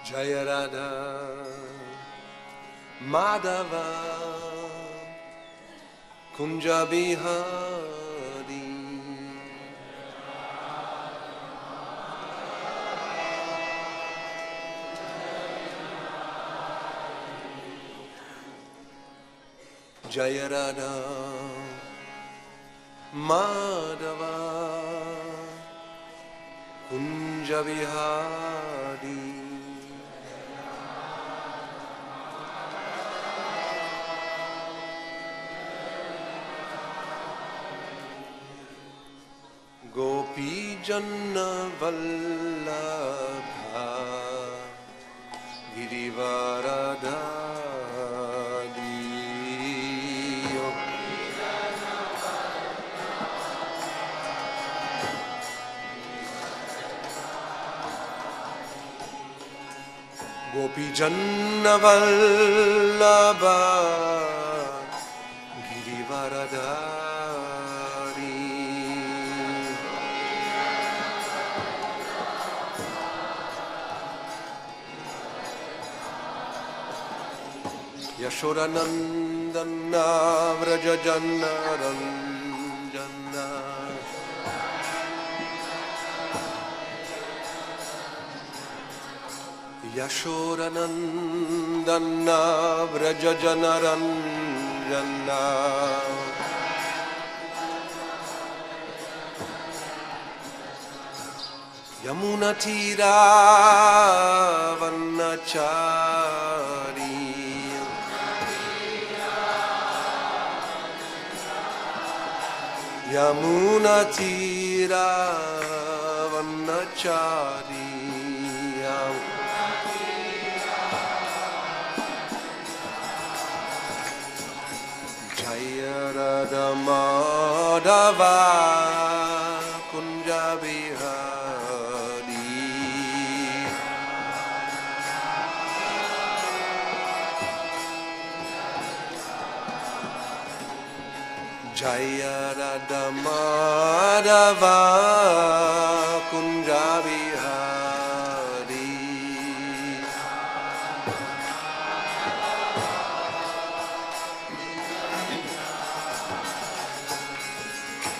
Jaya Radha Madhava Kunja Bihari Jaya Radha Madhava Kunja Bihari Gopi Janna Vallabha Girivaradhari Gopi Janna Vallabha Girivaradhari Yashodanandana Vraja Janna Ranjana Yashodanandana Vraja Janna Ranjana Yamuna Tira Vanachari Yamuna Tira Vanachari Jaya Radha Madhava Kunja Bihari Jaya Radha Madhava Kunja Bihari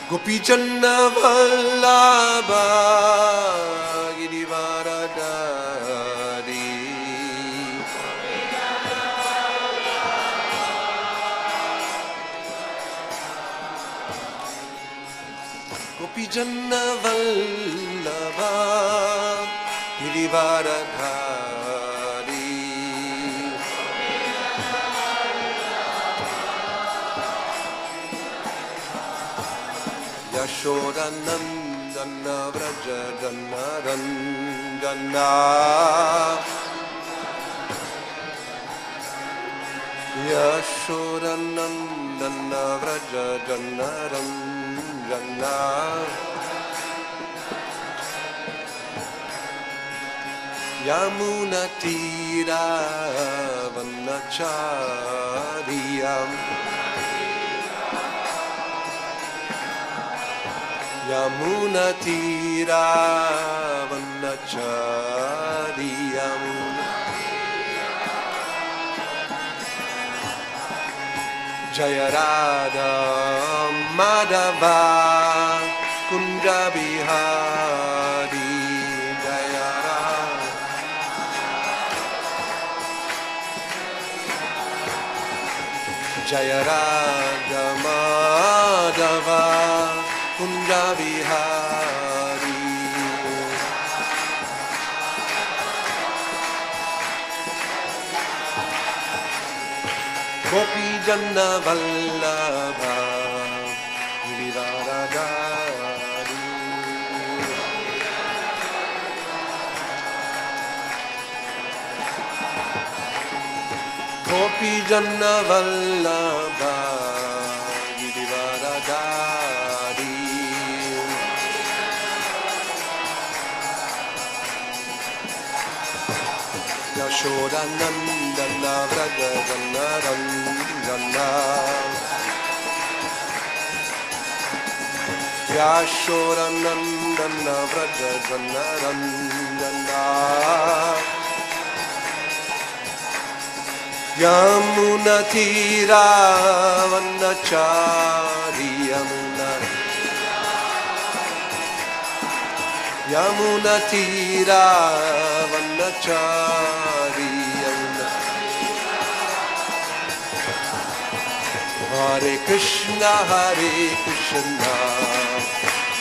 Gopi Janna Vallabha Girivaradhari Gopi Janna Vallabha Girivaradhari Yashodanandana Vraja Janna Ranjana Yashodanandana Vraja Janna Ranjana Yamuna Tira Vanachariyam Yamuna Tira Vanachariyam Jaya Radha Madhava Kunja Bihari Jaya Radha Jaya Radha Madhava Kunja Bihari Gopi Janna Vallabha Girivaradhari Gopi Janna Vallabha Girivaradhari Yashodanandana Vraja Janna Ranjana Yashodanandana Vraja Janna Ranjana Yamunatira Vanachari Yamunatira Vanachari Hare Krishna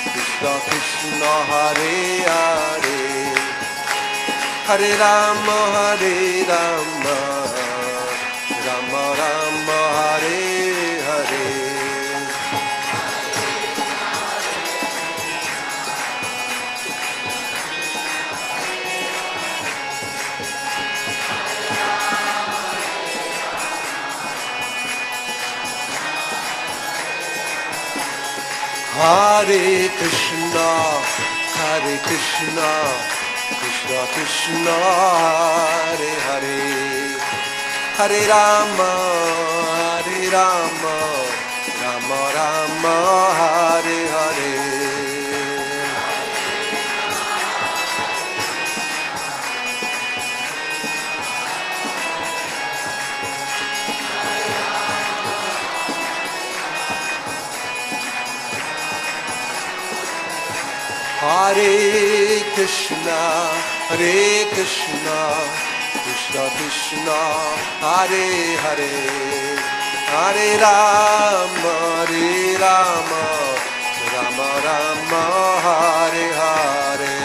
Krishna Krishna Hare Hare Hare Rama Rama Rama Hare Hare Hare Krishna Krishna Krishna Hare Hare Hare Rama Rama Rama Hare Hare Hare Krishna Krishna Krishna Hare Hare Hare Rama Rama Rama Hare Hare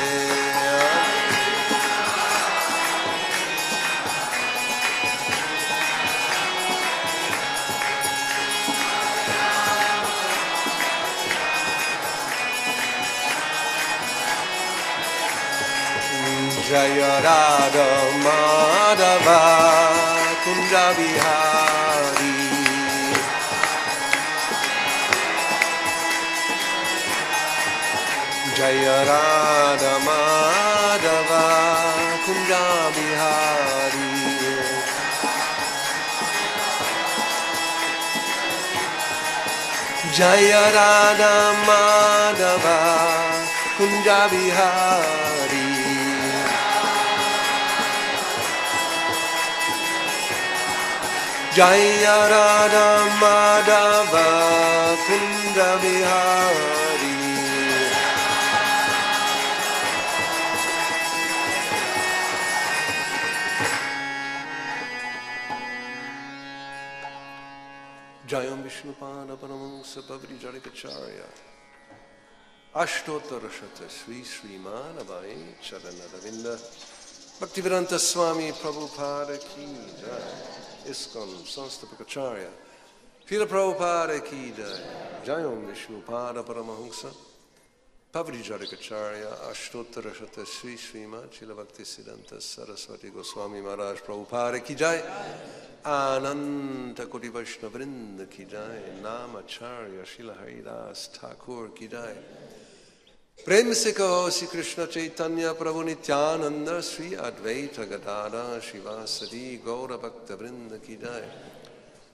Jaya Radha Madhava Kunja Bihari Jaya Radha Madhava Kunja Bihari Jaya Radha Madhava Kunja Bihari Jaya Radha Madhava Kunja Bihari Jayam Vishnupada Paramahansa Pavrijarikacharya Ashtottara Shata Srimad Bhagavatam Charanaravinda Bhaktivedanta Swami Prabhupada Ki Jai ISKCON Sanstapakacharya Srila Prabhupada Ki Jai Jayam Vishnupada Paramahansa Pavrijarikacharya Ashtottara Shata Srimad Bhaktivedanta Saraswati Goswami Maharaj Prabhupada Ki Jai Ananta Koti Vaishnavrinda Ki Jai Namacharya Srila Haridas Thakur Ki Jai Prem se kaho Sri Krishna Chaitanya Prabhu Nityananda Sri Advaita Gadada Shivasadi Gaura Bhakta Vrinda Ki Jai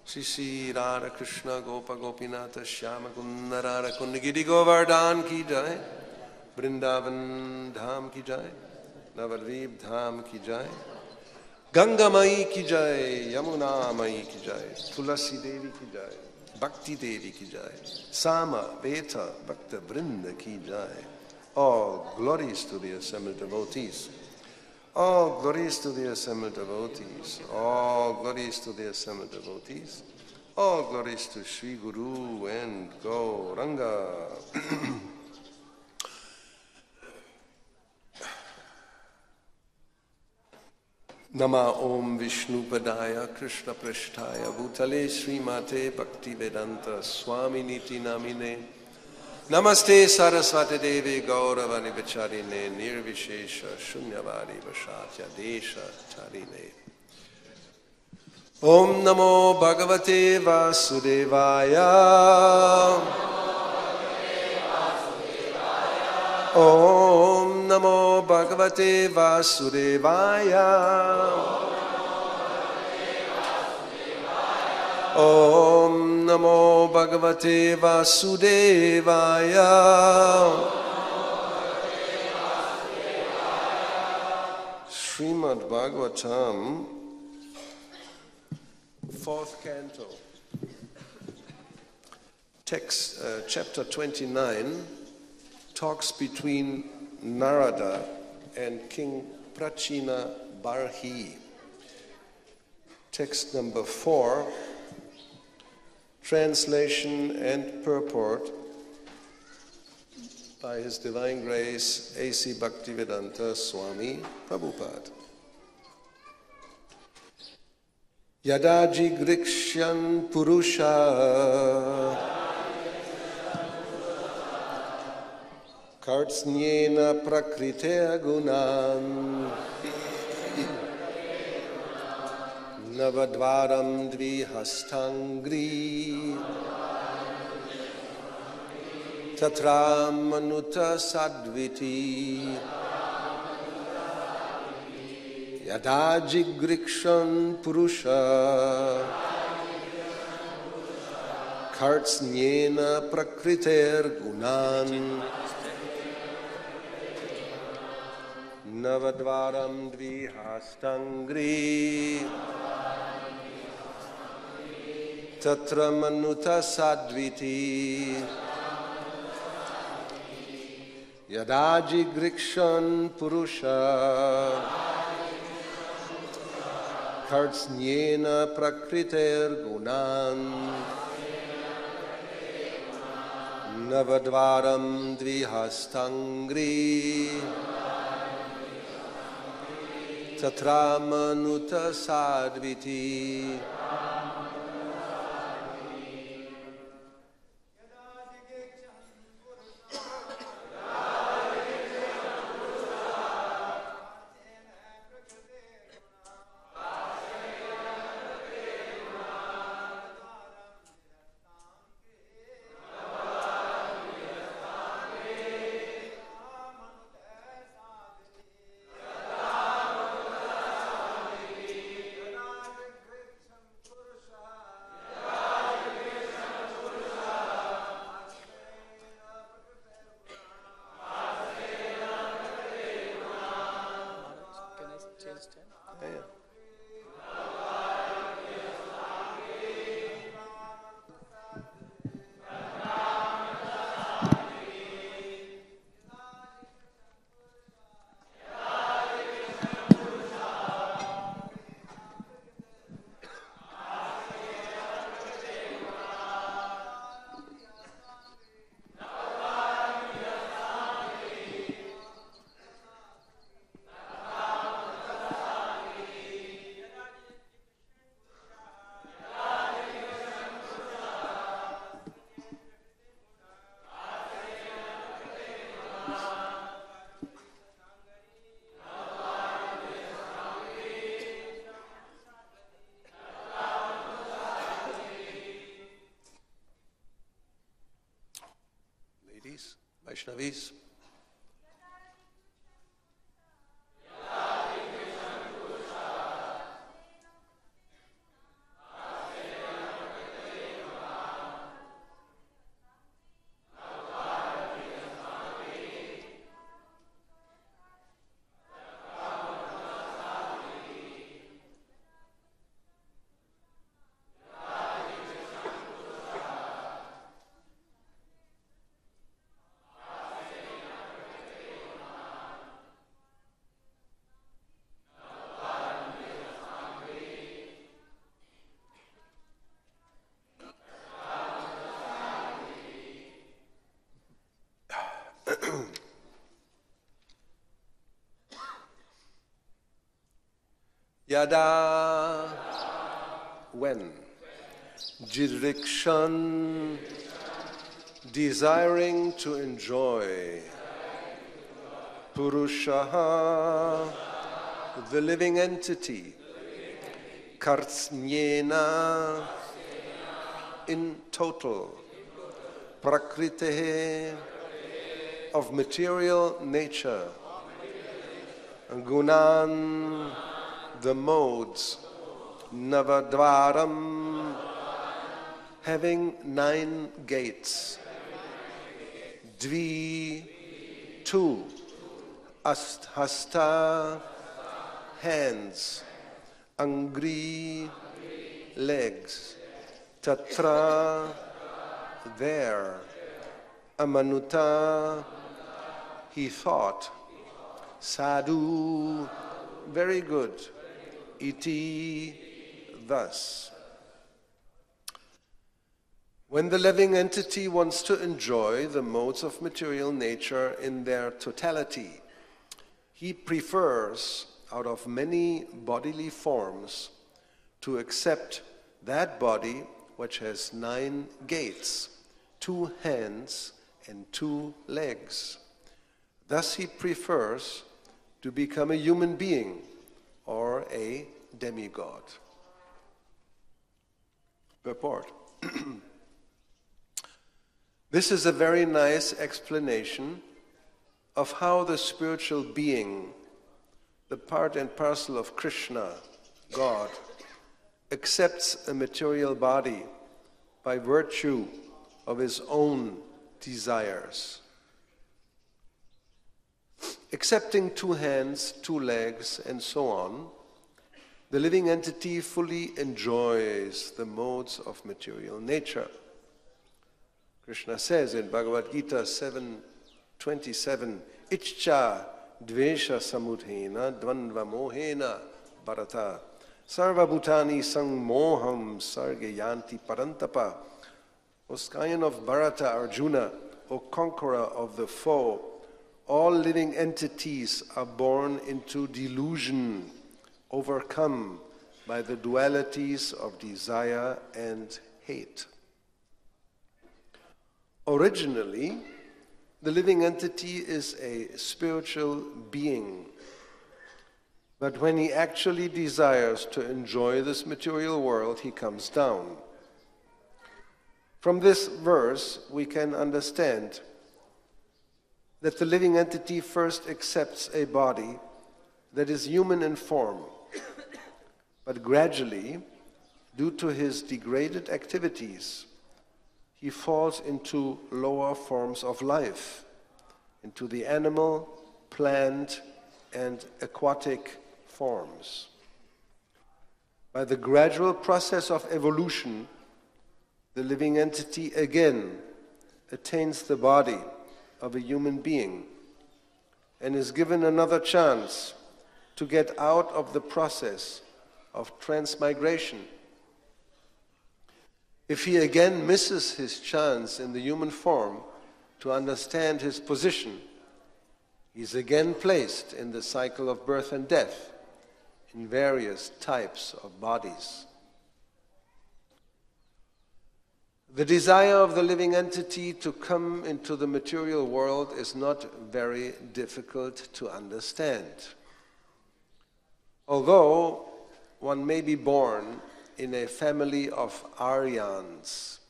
Sri Sri Radha Krishna Gopa Gopinata Shyama Kunda Radha Kunda Giri Govardhan Ki Jai Vrindavan Dham Ki Jai Navadvip Dham Ki Jai Ganga Mai Ki Jai Yamuna Mai Ki Jai Tulasi Devi Ki Jai Bhakti Devi Ki Jai Sama Beta Bhakta Vrinda Ki Jai All glories to the assembled devotees. All glories to the assembled devotees. All glories to the assembled devotees. All glories to Sri Guru and Gauranga. Nama Om Vishnu Padaya Krishna Prasthaya Bhutale Srimate Bhaktivedanta Swami Niti Namine Namaste Saraswati Devi Gauravani Vacharine Nirvishesha Shunyavadi Vashatya Desha Charine Om Namo Bhagavate Vasudevaya Om Namo Bhagavate Vasudevaya Om Namo Bhagavate Vasudevaya Srimad Bhagavatam fourth canto. Text, chapter 29, talks between Narada and King Prachina Barhi. Text number 4, translation and purport by His Divine Grace A.C. Bhaktivedanta Swami Prabhupada. Yada jigrikshyan purusha kartsnyena prakrite gunan navadvaram dvihastangri tatra manuta sadviti yada jigrikshan purusha kartsnyena prakriter gunan navadvaram dvihastangri tatra manuta sadviti yada jigrikshan purusha kartsnyena prakriter gunan navadvaram dvihastangri tatra manuta sadviti Vaishnavis. Yada, when, jirikshan, desiring to enjoy, purushaha, the living entity, kartsnyena, in total, prakritehe, of material nature, gunan, the modes, navadvaram, having 9 gates, dvi, 2, hasta, hands, angri, legs. Tatra, there. Amanuta, he thought. Sadhu, very good. Iti, thus. When the living entity wants to enjoy the modes of material nature in their totality, he prefers, out of many bodily forms, to accept that body which has 9 gates, 2 hands, and 2 legs. Thus he prefers to become a human being or a demigod. Purport. This is a very nice explanation of how the spiritual being, the part and parcel of Krishna, God, accepts a material body by virtue of his own desires. Accepting 2 hands, 2 legs, and so on, the living entity fully enjoys the modes of material nature. Krishna says in Bhagavad Gita 7:27, Ichcha dvesha samudhena dvandva mohena bharata sarva bhutani sangmoham sarge yanti parantapa. O scion of Bharata, Arjuna, O conqueror of the foe, all living entities are born into delusion, overcome by the dualities of desire and hate. Originally, the living entity is a spiritual being. But when he actually desires to enjoy this material world, he comes down. From this verse, we can understand that the living entity first accepts a body that is human in form, but gradually, due to his degraded activities, he falls into lower forms of life, into the animal, plant, and aquatic forms. By the gradual process of evolution, the living entity again attains the body of a human being and is given another chance to get out of the process of transmigration. If he again misses his chance in the human form to understand his position, he is again placed in the cycle of birth and death in various types of bodies. The desire of the living entity to come into the material world is not very difficult to understand. Although one may be born in a family of Aryans,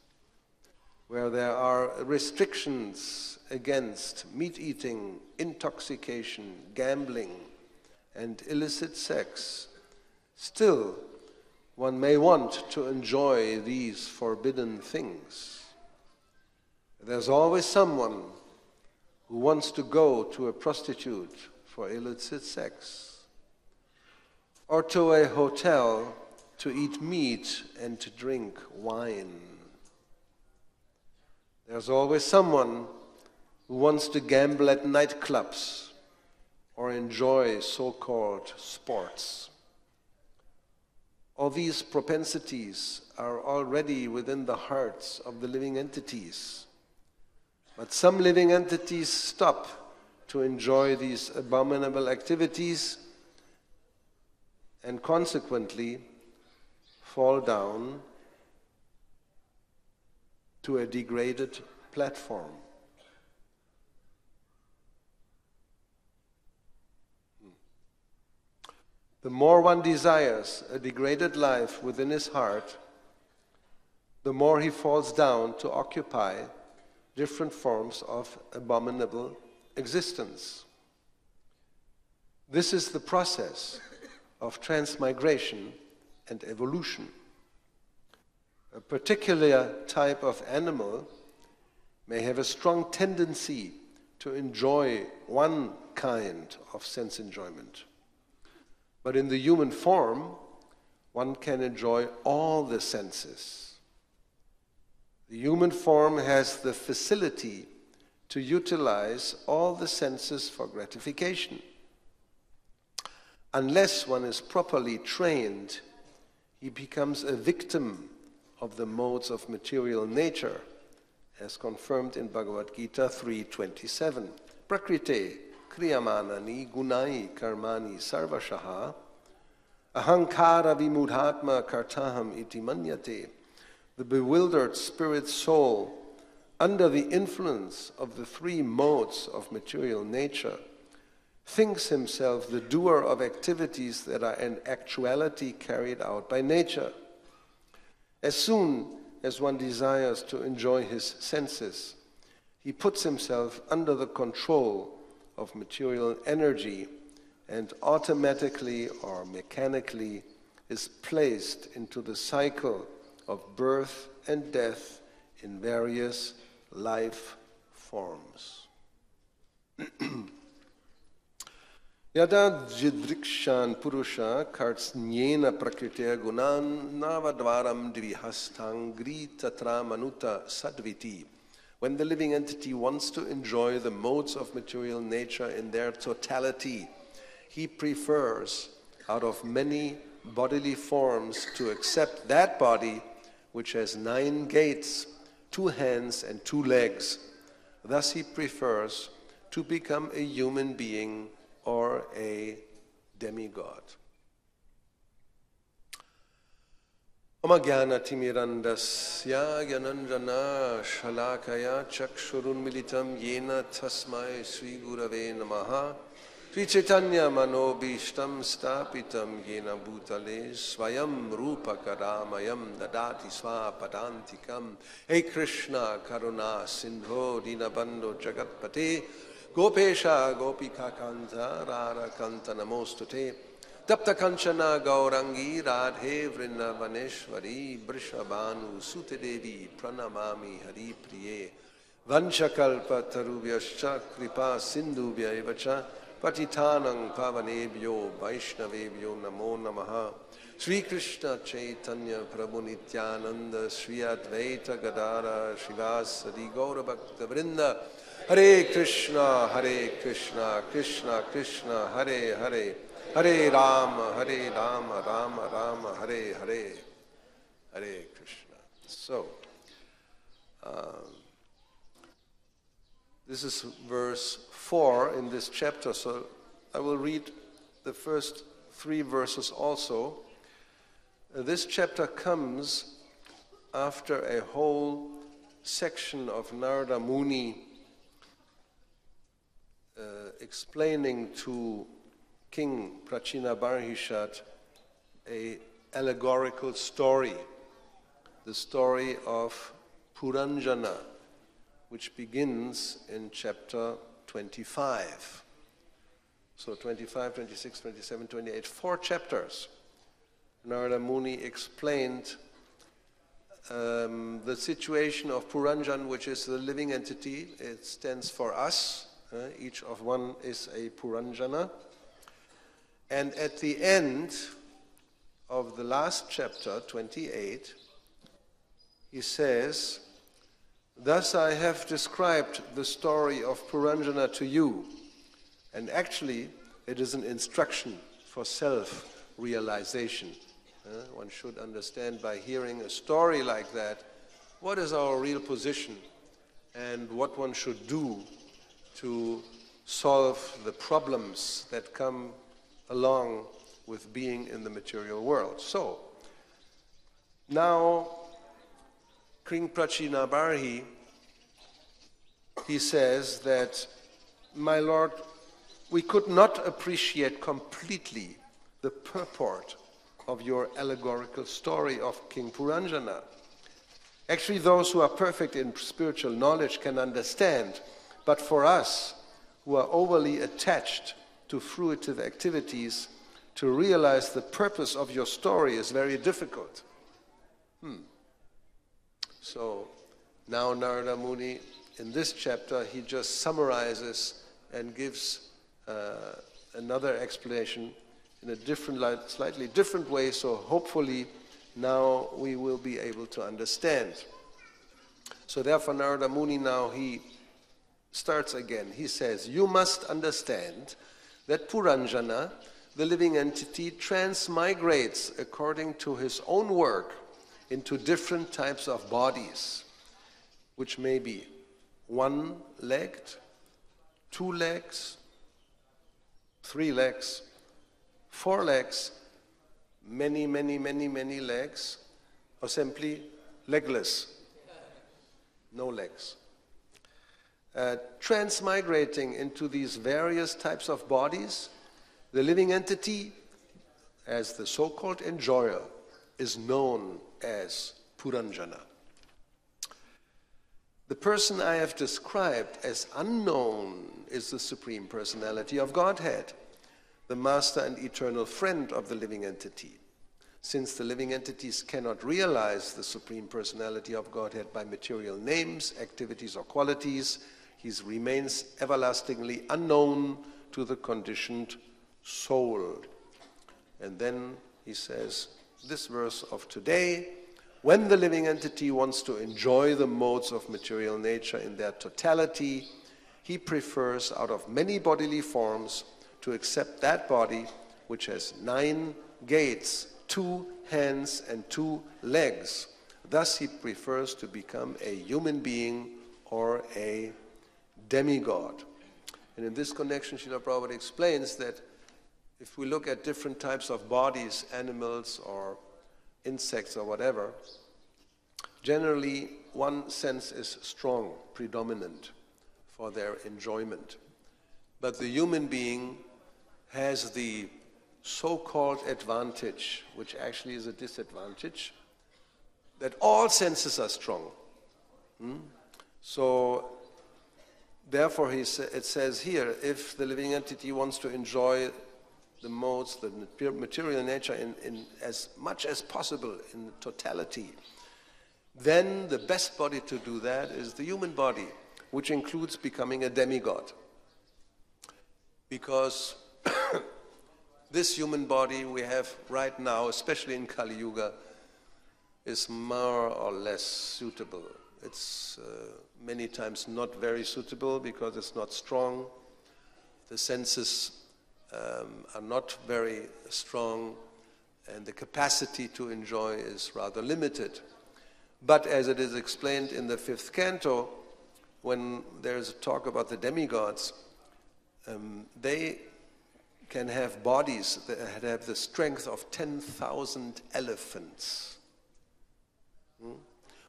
where there are restrictions against meat-eating, intoxication, gambling, and illicit sex, still one may want to enjoy these forbidden things. There's always someone who wants to go to a prostitute for illicit sex, or to a hotel to eat meat and to drink wine. There's always someone who wants to gamble at nightclubs or enjoy so-called sports. All these propensities are already within the hearts of the living entities. But some living entities stop to enjoy these abominable activities and consequently fall down to a degraded platform. The more one desires a degraded life within his heart, the more he falls down to occupy different forms of abominable existence. This is the process of transmigration and evolution. A particular type of animal may have a strong tendency to enjoy one kind of sense enjoyment. But in the human form, one can enjoy all the senses. The human form has the facility to utilize all the senses for gratification. Unless one is properly trained, he becomes a victim of the modes of material nature, as confirmed in Bhagavad Gita 3:27. Prakrite kriyamanani gunai karmani sarvashaha ahankara vimudhatma kartaham iti manyate. The bewildered spirit soul, under the influence of the three modes of material nature, thinks himself the doer of activities that are in actuality carried out by nature. As soon as one desires to enjoy his senses, he puts himself under the control of material energy and automatically or mechanically is placed into the cycle of birth and death in various life forms. Yada jidrikshan purusha kartsnyena prakritiya gunan navadvaram dvihastangri tatra manuta sadviti. When the living entity wants to enjoy the modes of material nature in their totality, he prefers, out of many bodily forms, to accept that body which has 9 gates, 2 hands and 2 legs. Thus he prefers to become a human being or a demigod. Omajnana timirandasya gyananjana shalakaya chakshurun militam yena tasmai Sri Gurave namaha Sri Chaitanya manobishtam stapitam yena bhutale swayam rupa karamayam dadati swapadantikam. Hey Krishna karuna sindho dinabandho jagatpate Gopesha Gopika Kanta Rara Kanta Namostute Tapta Kanchana Gaurangi Radhe Vrindavaneshwari Brishabhanu Sute Devi Pranamami Hari Priye Vanchakalpa Tarubhyascha Kripa Sindhubhya Evacha Patitanang Pavanebhyo Vaishnavebhyo Namo Namaha Sri Krishna Chaitanya Prabhu Nityananda Sri Advaita Gadara Shivasadi Gaura Bhakta Vrinda Hare Krishna, Krishna Krishna, Hare Hare, Hare Rama, Rama Rama, Hare Hare, Hare Krishna. So, this is verse 4 in this chapter, so I will read the first 3 verses also. This chapter comes after a whole section of Narada Muni explaining to King Prachinabarhishat a allegorical story, the story of Puranjana, which begins in chapter 25. So 25, 26, 27, 28, 4 chapters. Narada Muni explained the situation of Puranjan, which is the living entity. It stands for us. Each of one is a Puranjana. And at the end of the last chapter, 28, he says, "Thus I have described the story of Puranjana to you." And actually, it is an instruction for self-realization. One should understand by hearing a story like that, what is our real position and what one should do to solve the problems that come along with being in the material world. So, now King Prachinabarhi, he says that, "My Lord, we could not appreciate completely the purport of your allegorical story of King Puranjana. Actually, those who are perfect in spiritual knowledge can understand, but for us, who are overly attached to fruitive activities, to realize the purpose of your story is very difficult." So now Narada Muni, in this chapter, he just summarizes and gives another explanation in a different, slightly different way, so hopefully now we will be able to understand. So therefore Narada Muni now, he starts again. He says, you must understand that Puranjana, the living entity, transmigrates according to his own work into different types of bodies, which may be one-legged, 2 legs, 3 legs, 4 legs, many legs, or simply legless, no legs. Transmigrating into these various types of bodies, the living entity, as the so-called enjoyer, is known as Puranjana. The person I have described as unknown is the Supreme Personality of Godhead, the master and eternal friend of the living entity. Since the living entities cannot realize the Supreme Personality of Godhead by material names, activities, or qualities, he remains everlastingly unknown to the conditioned soul. And then he says, this verse of today, when the living entity wants to enjoy the modes of material nature in their totality, he prefers out of many bodily forms to accept that body which has 9 gates, 2 hands and 2 legs. Thus he prefers to become a human being or a demigod. And in this connection, Srila Prabhupada explains that if we look at different types of bodies, animals or insects or whatever, generally one sense is strong, predominant for their enjoyment. But the human being has the so-called advantage, which actually is a disadvantage, that all senses are strong. So therefore it says here, if the living entity wants to enjoy the modes, the material nature in as much as possible in totality, then the best body to do that is the human body, which includes becoming a demigod. Because this human body we have right now, especially in Kali Yuga, is more or less suitable. It's many times not very suitable because it's not strong. The senses are not very strong, and the capacity to enjoy is rather limited. But as it is explained in the 5th canto, when there's a talk about the demigods, they can have bodies that have the strength of 10,000 elephants.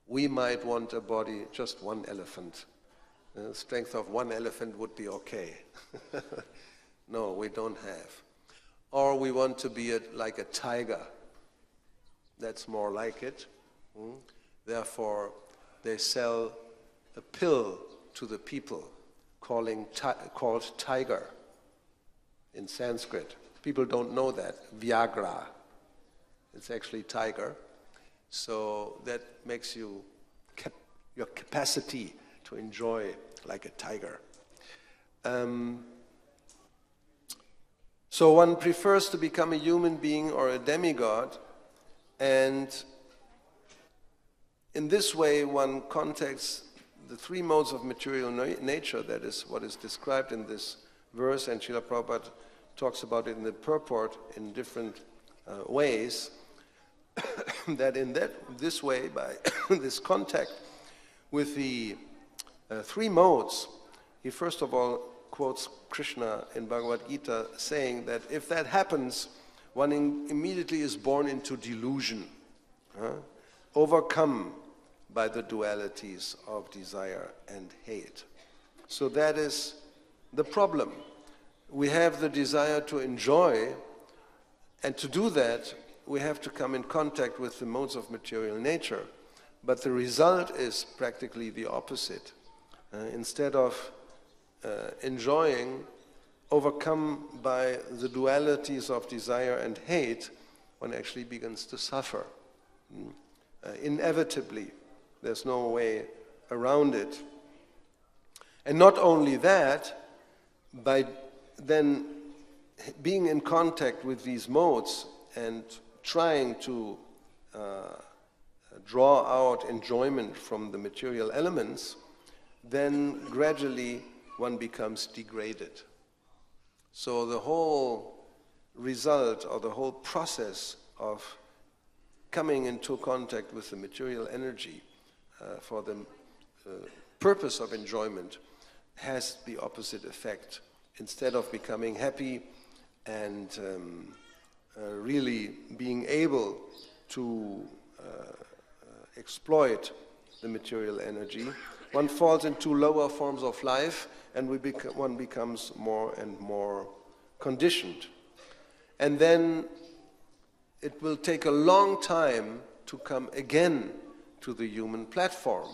We might want a body, just 1 elephant. The strength of 1 elephant would be okay. No, we don't have. Or we want to be like a tiger. That's more like it. Therefore, they sell a pill to the people called tiger in Sanskrit. People don't know that. Viagra. It's actually tiger. So that makes you your capacity to enjoy like a tiger. So one prefers to become a human being or a demigod, and in this way one contacts the 3 modes of material nature. That is what is described in this verse, and Srila Prabhupada talks about it in the purport in different ways. That in this way, by this contact with the 3 modes, he first of all quotes Krishna in Bhagavad Gita saying that if that happens, one immediately is born into delusion, overcome by the dualities of desire and hate. So that is the problem. We have the desire to enjoy, and to do that, we have to come in contact with the modes of material nature. But the result is practically the opposite. Instead of enjoying, overcome by the dualities of desire and hate, one actually begins to suffer. Inevitably. There's no way around it. And not only that, by then being in contact with these modes and trying to draw out enjoyment from the material elements, then gradually one becomes degraded. So the whole result or the whole process of coming into contact with the material energy for the purpose of enjoyment has the opposite effect. Instead of becoming happy and really being able to exploit the material energy, one falls into lower forms of life, and one becomes more and more conditioned. And then it will take a long time to come again to the human platform.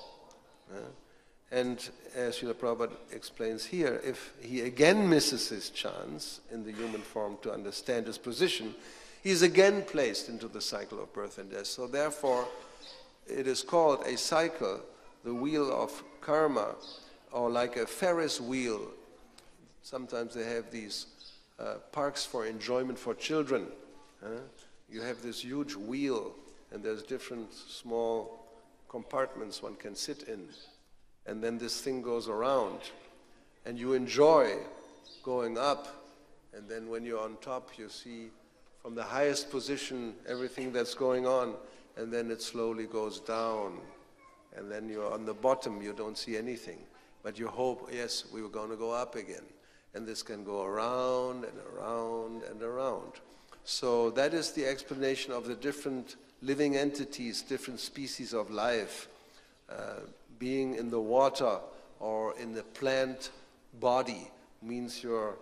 And as Srila Prabhupada explains here, if he again misses his chance in the human form to understand his position, he is again placed into the cycle of birth and death. So therefore, it is called a cycle, the wheel of karma, or like a Ferris wheel. Sometimes they have these parks for enjoyment for children. You have this huge wheel, and there's different small compartments one can sit in. And then this thing goes around, and you enjoy going up, and then when you're on top, you see from the highest position everything that's going on, and then it slowly goes down, and then you're on the bottom, you don't see anything. But you hope, yes, we were going to go up again. And this can go around and around and around. So that is the explanation of the different living entities, different species of life, being in the water or in the plant body means you're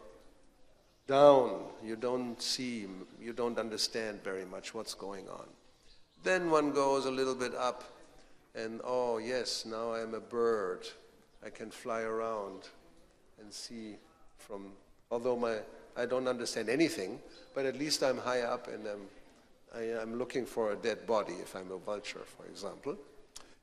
down, you don't see, you don't understand very much what's going on. Then one goes a little bit up and, oh yes, now I'm a bird. I can fly around and see from, although I don't understand anything, but at least I'm high up and I'm looking for a dead body if I'm a vulture, for example.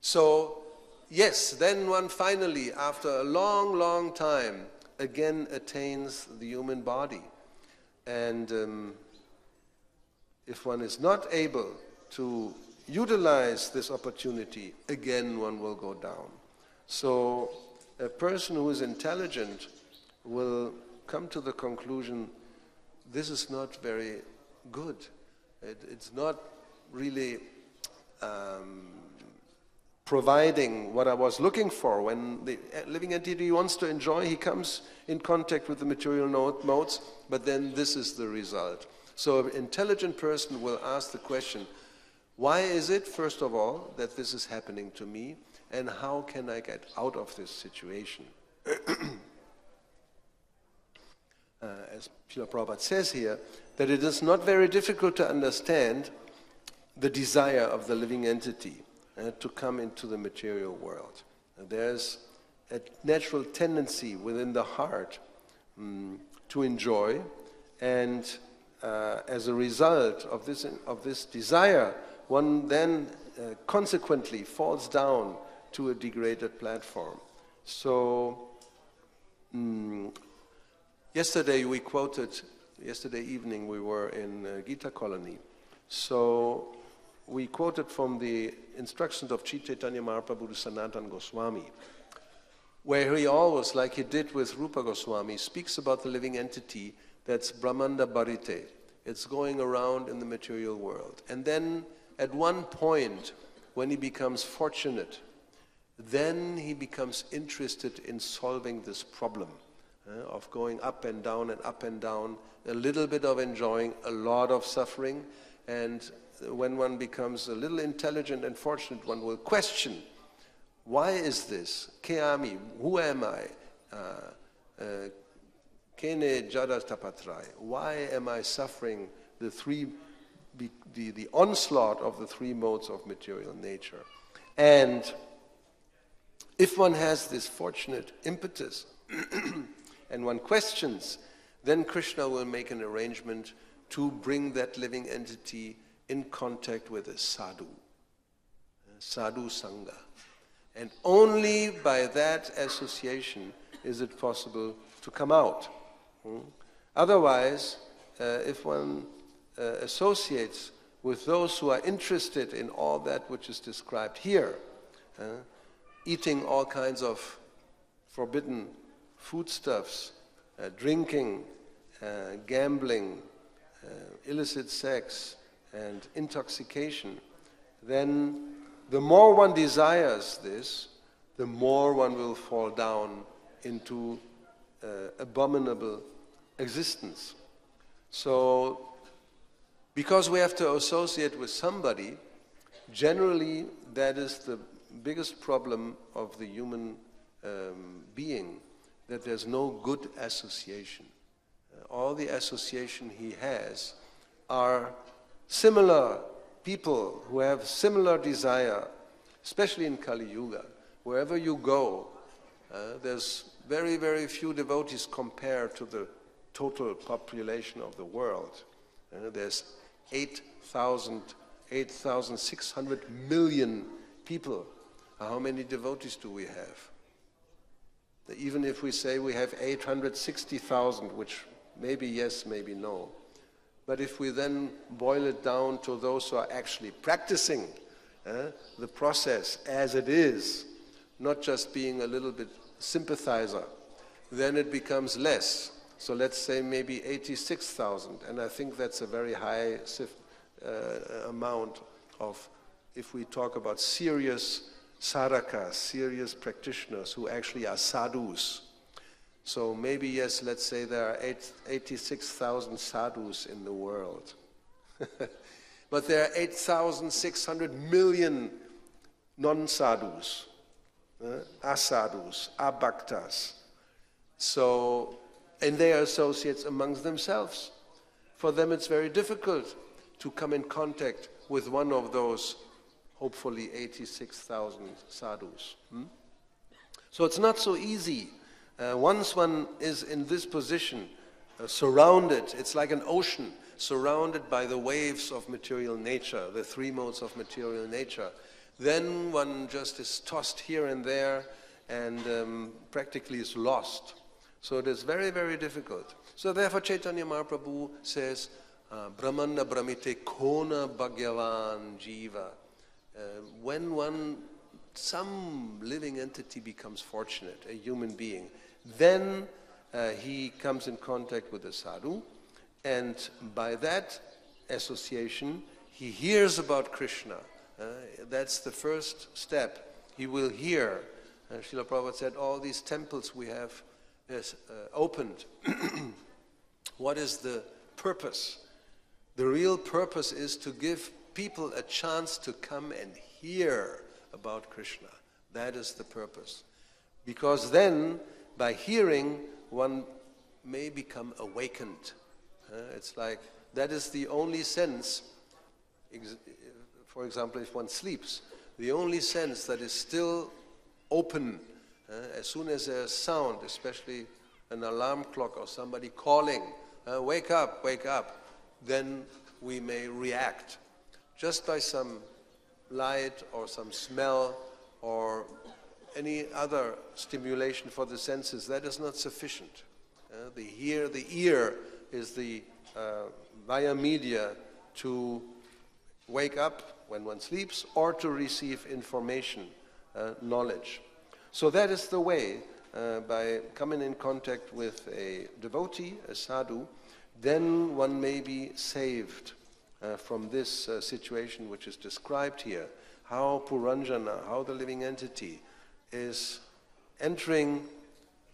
So, yes, then one finally, after a long, long time, again attains the human body. And if one is not able to utilize this opportunity, again one will go down. So a person who is intelligent will come to the conclusion, this is not very good. It's not really providing what I was looking for. When the living entity wants to enjoy, he comes in contact with the material modes, but then this is the result. So an intelligent person will ask the question, why is it, first of all, that this is happening to me, and how can I get out of this situation? As Srila Prabhupada says here, that it is not very difficult to understand the desire of the living entity to come into the material world. There's a natural tendency within the heart to enjoy, and as a result of this desire, one then consequently falls down to a degraded platform. So yesterday evening we were in Gita Colony. So we quoted from the instructions of Chaitanya Mahaprabhu to Sanatana Goswami, where he always, like he did with Rupa Goswami, speaks about the living entity that's Brahmanda Bharite. It's going around in the material world. And then at one point, when he becomes fortunate, then he becomes interested in solving this problem of going up and down, a little bit of enjoying, a lot of suffering. And when one becomes a little intelligent and fortunate, one will question, why is this? Ke-ami, who am I? Kene jadas tapatrai. Why am I suffering the onslaught of the three modes of material nature? And if one has this fortunate impetus and one questions, then Krishna will make an arrangement to bring that living entity in contact with a sadhu sangha. And only by that association is it possible to come out. Otherwise, if one associates with those who are interested in all that which is described here, eating all kinds of forbidden foodstuffs, drinking, gambling, illicit sex, and intoxication, then the more one desires this, the more one will fall down into abominable existence. So, because we have to associate with somebody, generally that is the biggest problem of the human being, that there's no good association. All the association he has are similar people who have similar desire, especially in Kali Yuga. Wherever you go, there's very, very few devotees compared to the total population of the world. There's 8,600 million people. How many devotees do we have? Even if we say we have 860,000, which maybe yes, maybe no. But if we then boil it down to those who are actually practicing the process as it is, not just being a little bit sympathizer, then it becomes less. So let's say maybe 86,000, and I think that's a very high amount of, if we talk about serious sadhakas, serious practitioners who actually are sadhus. So maybe, yes, let's say there are 86,000 sadhus in the world. But there are 8,600 million non-sadhus, asadhus, abhaktas. So, and they are associates amongst themselves. For them it's very difficult to come in contact with one of those, hopefully 86,000 sadhus. So it's not so easy. Once one is in this position, surrounded, it's like an ocean, surrounded by the waves of material nature, the three modes of material nature, then one just is tossed here and there and practically is lost. So it is very, very difficult. So therefore Chaitanya Mahaprabhu says, Brahmana Brahmite Kona Bhagavan Jiva. When some living entity becomes fortunate, a human being, then he comes in contact with a sadhu, and by that association he hears about Krishna. That's the first step. He will hear. Srila Prabhupada said, all these temples we have opened. What is the purpose? The real purpose is to give people a chance to come and hear about Krishna. That is the purpose. Because then, by hearing, one may become awakened. It's like, that is the only sense, for example, if one sleeps, the only sense that is still open, as soon as there's sound, especially an alarm clock or somebody calling, wake up, then we may react. Just by some light or some smell or any other stimulation for the senses, that is not sufficient. The ear is the via media to wake up when one sleeps or to receive information, knowledge. So that is the way, by coming in contact with a devotee, a sadhu, then one may be saved from this situation which is described here. How Puranjana, how the living entity is entering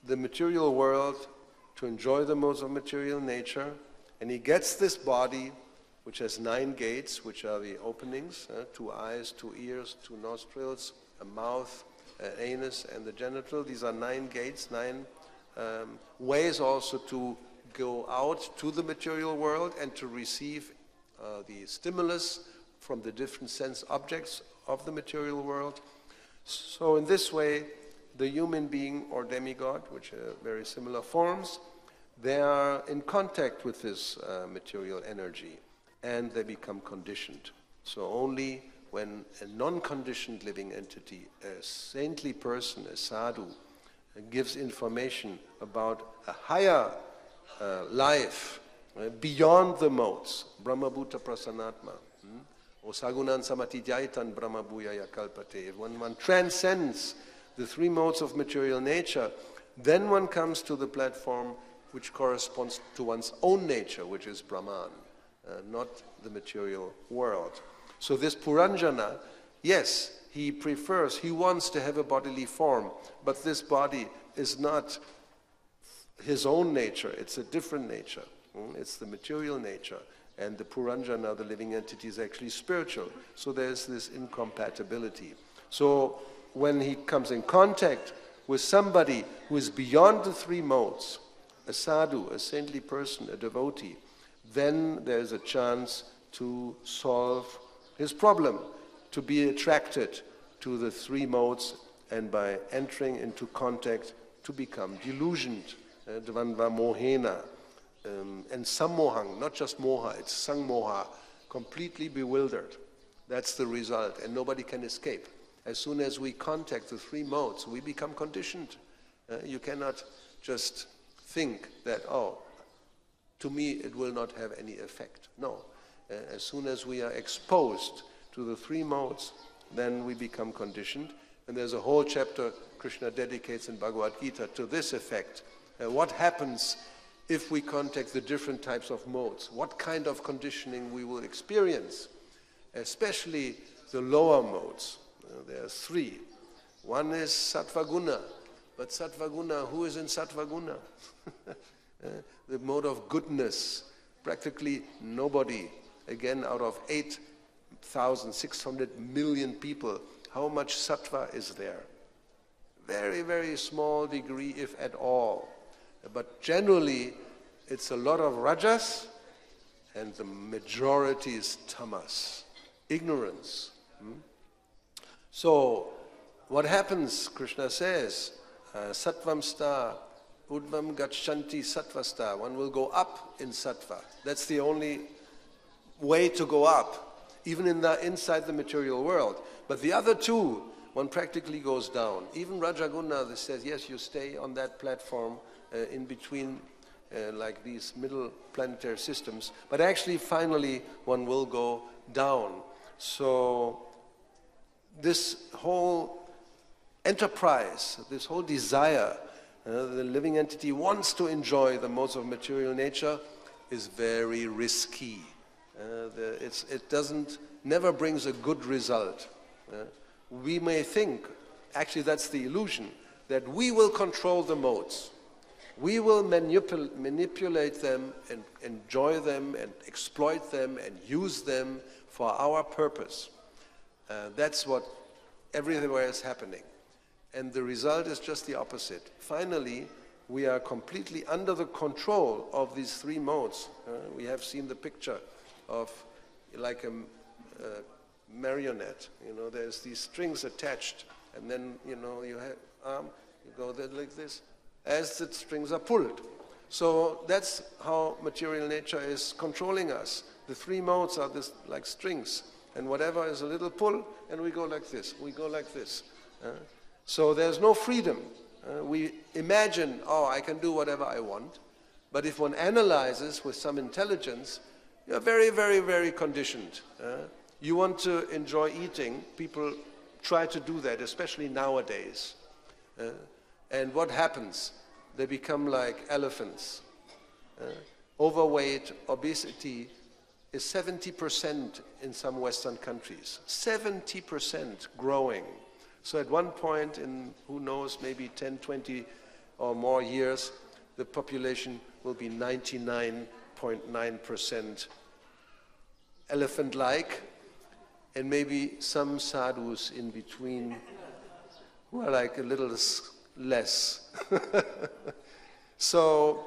the material world to enjoy the modes of material nature, and he gets this body which has 9 gates, which are the openings, 2 eyes, 2 ears, 2 nostrils, a mouth, an anus, and the genital. These are 9 gates, 9 ways also to go out to the material world and to receive the stimulus from the different sense objects of the material world. So in this way, the human being or demigod, which are very similar forms, they are in contact with this material energy and they become conditioned. So only when a non-conditioned living entity, a saintly person, a sadhu, gives information about a higher life beyond the modes, Brahma Bhuta Prasanatma. O Sagunan Samati Jaitan Brahma Bhuyaya Kalpate. When one transcends the three modes of material nature, then one comes to the platform which corresponds to one's own nature, which is Brahman, not the material world. So this Puranjana, yes, he wants to have a bodily form, but this body is not his own nature, it's a different nature. It's the material nature. And the Puranjana, the living entity, is actually spiritual. So there's this incompatibility. So when he comes in contact with somebody who is beyond the three modes, a sadhu, a saintly person, a devotee, then there's a chance to solve his problem, to be attracted to the three modes, and by entering into contact, to become delusioned, dvandva mohena, and sammohang, not just moha, it's sangmoha, completely bewildered. That's the result, and nobody can escape. As soon as we contact the three modes, we become conditioned. You cannot just think that, oh, to me it will not have any effect. No. As soon as we are exposed to the three modes, then we become conditioned. And there's a whole chapter Krishna dedicates in Bhagavad Gita to this effect. What happens if we contact the different types of modes? What kind of conditioning we will experience? Especially the lower modes. There are three. One is Sattvaguna. But Sattvaguna, who is in Sattvaguna? The mode of goodness. Practically nobody. Again, out of 8,600 million people, how much sattva is there? Very, very small degree, if at all. But generally, it's a lot of rajas, and the majority is tamas, ignorance. So, what happens, Krishna says, sattvam sta, udvam gachanti sattvasta. One will go up in sattva. That's the only way to go up, even inside the material world. But the other two, one practically goes down. Even Rajaguna says, yes, you stay on that platform in between like these middle planetary systems, but actually finally one will go down. So this whole enterprise, this whole desire, the living entity wants to enjoy the modes of material nature, is very risky. It never brings a good result. We may think, actually that's the illusion, that we will control the modes. We will manipulate them and enjoy them and exploit them and use them for our purpose. That's what everywhere is happening. And the result is just the opposite. Finally, we are completely under the control of these three modes. We have seen the picture of like a marionette. There's these strings attached, and then you have arm, you go there like this, as the strings are pulled. So that's how material nature is controlling us. The three modes are this like strings, and whatever is a little pull, and we go like this, we go like this. So there's no freedom. We imagine, oh, I can do whatever I want, but if one analyzes with some intelligence, you're very, very, very conditioned. You want to enjoy eating, people try to do that, especially nowadays. And what happens? They become like elephants. Overweight, obesity is 70% in some Western countries. 70% growing. So at one point in, who knows, maybe 10, 20 or more years, the population will be 99.9% elephant-like, and maybe some sadhus in between who are like a little less. So,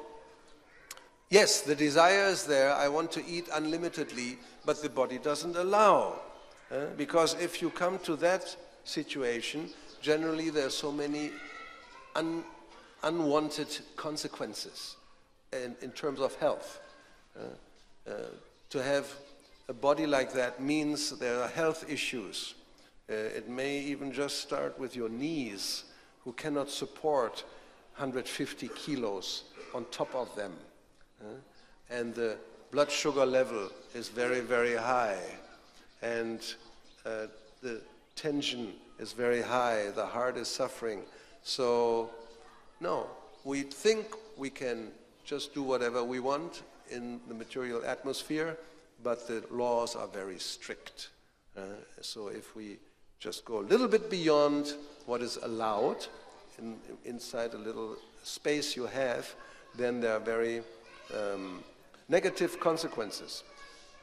yes, the desire is there. I want to eat unlimitedly, but the body doesn't allow. Because if you come to that situation, generally there are so many unwanted consequences in terms of health. To have a body like that means there are health issues. It may even just start with your knees, who cannot support 150 kilos on top of them. and the blood sugar level is very, very high, and the tension is very high, the heart is suffering. So, no, we think we can just do whatever we want in the material atmosphere, but the laws are very strict. So if we just go a little bit beyond what is allowed inside a little space you have, then there are very negative consequences.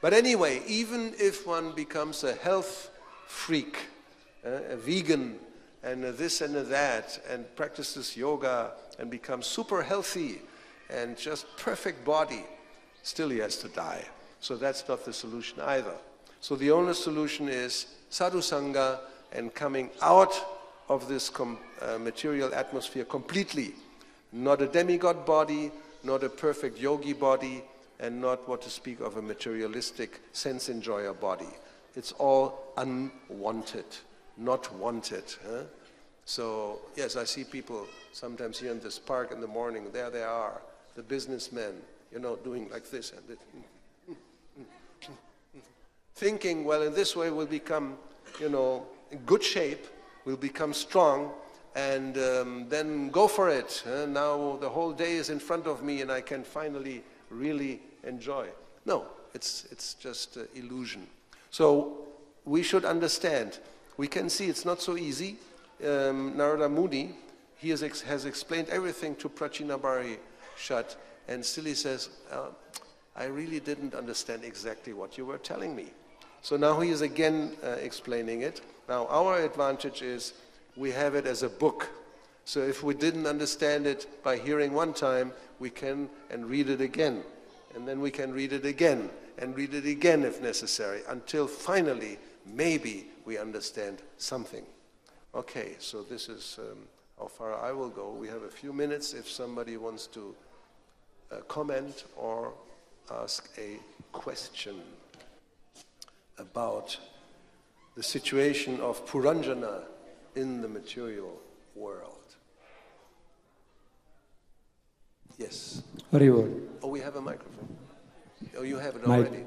But anyway, even if one becomes a health freak, a vegan, and this and that, and practices yoga and becomes super healthy and just perfect body, still he has to die. So that's not the solution either. So the only solution is sadhu sangha and coming out of this material atmosphere completely. Not a demigod body, not a perfect yogi body, and not what to speak of a materialistic sense enjoyer body. It's all unwanted, not wanted. So yes, I see people sometimes here in this park in the morning, there they are, the businessmen, doing like this and this. Thinking, well, in this way we'll become, in good shape, we'll become strong, and then go for it. Now the whole day is in front of me and I can finally really enjoy. No, it's just illusion. So we should understand. We can see it's not so easy. Narada Muni, he has explained everything to Prachinabhari Shat, and still he says, I really didn't understand exactly what you were telling me. So now he is again explaining it. Now our advantage is we have it as a book. So if we didn't understand it by hearing one time, we can and read it again. And then we can read it again and read it again if necessary, until finally maybe we understand something. Okay, so this is how far I will go. We have a few minutes if somebody wants to comment or ask a question about the situation of Puranjana in the material world. Yes. Haribol. Oh, we have a microphone. Oh, you have it already.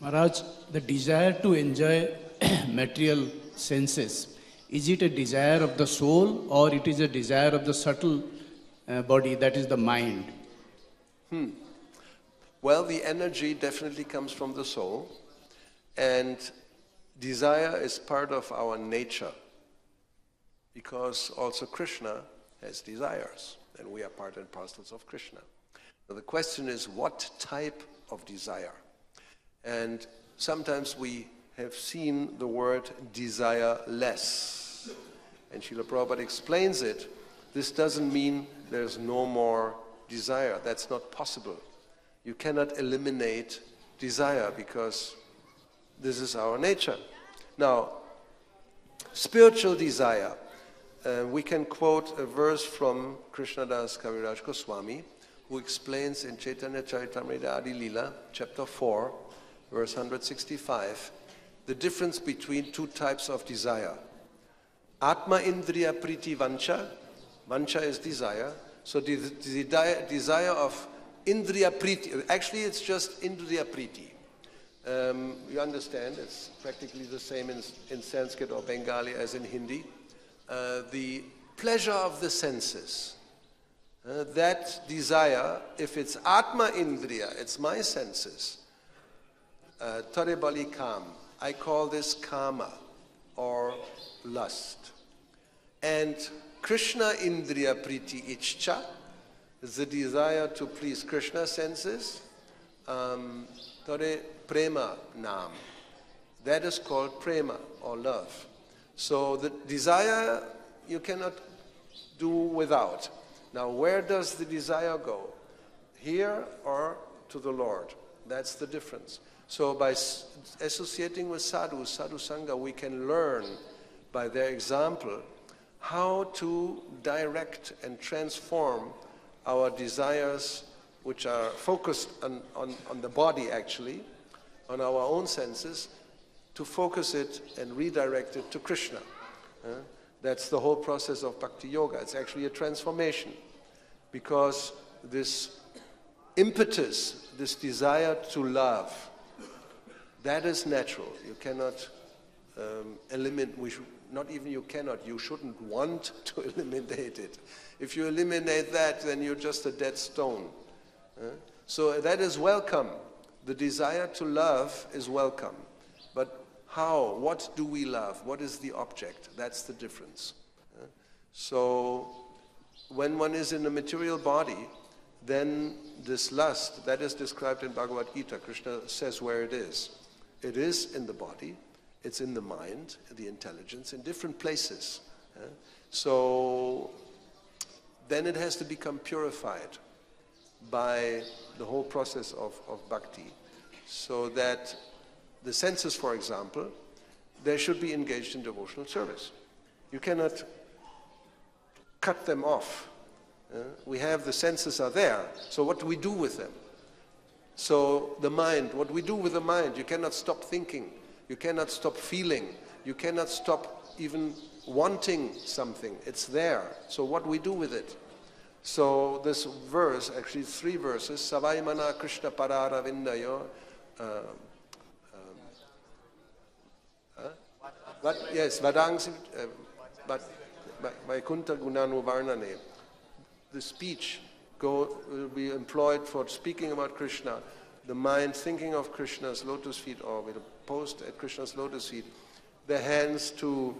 Maharaj, the desire to enjoy material senses, is it a desire of the soul or it is a desire of the subtle body, that is the mind? Well, the energy definitely comes from the soul, and desire is part of our nature, because also Krishna has desires, and we are part and parcels of Krishna. Now the question is, what type of desire? And sometimes we have seen the word desireless. And Srila Prabhupada explains it. This doesn't mean there's no more desire. That's not possible. You cannot eliminate desire because this is our nature. Now, spiritual desire. We can quote a verse from Krishnadas Kaviraj Goswami, who explains in Chaitanya Charitamrita Adi Lila, chapter 4, verse 165, the difference between two types of desire. Atma Indriya Priti Vancha. Vancha is desire. So the desire of Indriya Priti, actually it's just Indriya Priti. You understand, it's practically the same in Sanskrit or Bengali as in Hindi. The pleasure of the senses. That desire, if it's Atma Indriya, it's my senses, Tare Bali Kam, I call this Kama or lust. And Krishna Indriya Priti Ichcha is the desire to please Krishna senses, Tare Prema Nam. That is called Prema or love. So the desire you cannot do without. Now where does the desire go? Here or to the Lord? That's the difference. So by associating with sadhu sangha, we can learn by their example how to direct and transform our desires, which are focused on the body actually, on our own senses, to focus it and redirect it to Krishna. That's the whole process of Bhakti Yoga. It's actually a transformation, because this impetus, this desire to love, that is natural. You cannot eliminate, you shouldn't want to eliminate it. If you eliminate that, then you're just a dead stone. So that is welcome. The desire to love is welcome. But how? What do we love? What is the object? That's the difference. So when one is in a material body, then this lust, that is described in Bhagavad Gita. Krishna says where it is. It is in the body, it's in the mind, the intelligence, in different places. So then it has to become purified by the whole process of bhakti, so that the senses, for example, they should be engaged in devotional service. You cannot cut them off. We have, the senses are there, so what do we do with them? So the mind, what we do with the mind, you cannot stop thinking, you cannot stop feeling, you cannot stop even wanting something. It's there. So what do we do with it? So this verse, actually 3 verses, Savaimana Krishna Parara Vindayo, Vadangsi, Vaikunta Gunanu Varnane. The speech will be employed for speaking about Krishna, the mind thinking of Krishna's lotus feet, or with a post at Krishna's lotus feet, the hands to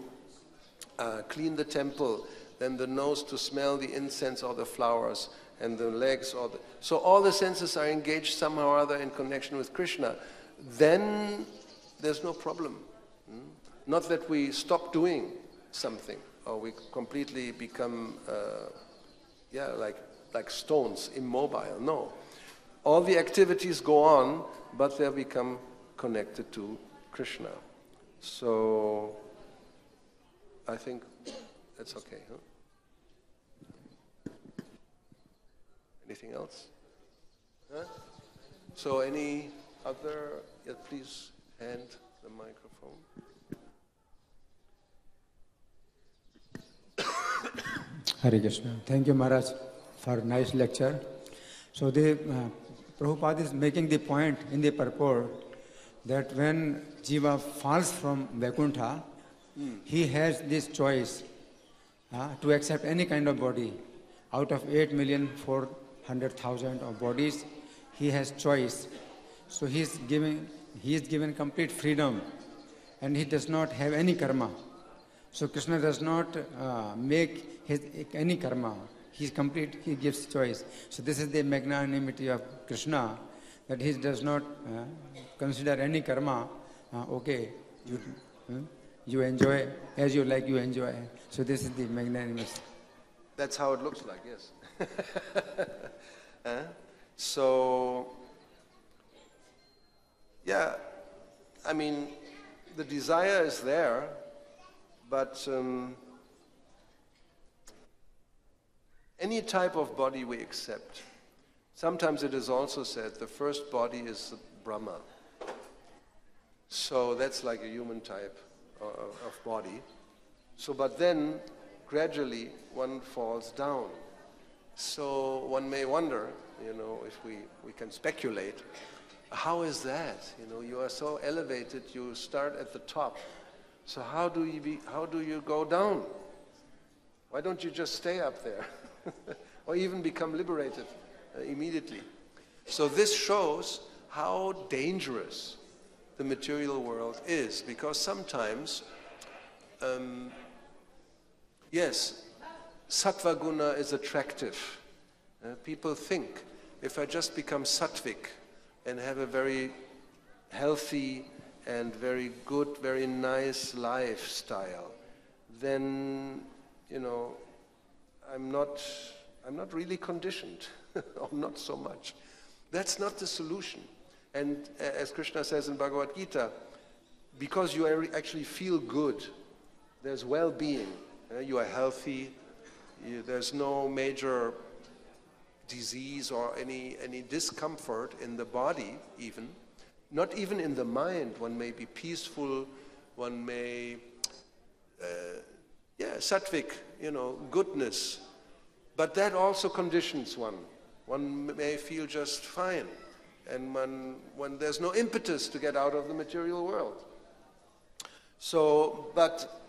clean the temple, then the nose to smell the incense or the flowers, and the legs so all the senses are engaged somehow or other in connection with Krishna. Then there's no problem. Not that we stop doing something, or we completely become like stones, immobile. No. All the activities go on, but they become connected to Krishna. So I think that's okay, huh? Anything else? Huh? So any other, please hand the microphone. Hare Krishna. Thank you, Maharaj, for a nice lecture. So the Prabhupada is making the point in the purport that when Jiva falls from Vaikuntha, he has this choice to accept any kind of body. Out of 8,400,000 of bodies, he has choice. So he is given complete freedom, and he does not have any karma. So Krishna does not make any karma. He gives choice. So this is the magnanimity of Krishna, that he does not consider any karma. Okay, you enjoy as you like, you enjoy. So this is the magnanimous. That's how it looks like, yes. So, yeah, I mean, the desire is there, but any type of body we accept. Sometimes it is also said the first body is Brahma. So that's like a human type of body. So, but then gradually one falls down. So one may wonder, if we can speculate, how is that? You are so elevated, you start at the top. So how do you go down? Why don't you just stay up there? Or even become liberated immediately? So this shows how dangerous the material world is, because sometimes, yes, sattva guna is attractive. People think, if I just become sattvic and have a very healthy and very good, very nice lifestyle, then, I'm not really conditioned, or not so much. That's not the solution. And as Krishna says in Bhagavad Gita, because you actually feel good, there's well-being, you are healthy, there's no major disease or any discomfort in the body even, not even in the mind. One may be peaceful, one may sattvic, goodness. But that also conditions one. One may feel just fine, and when there's no impetus to get out of the material world. So, but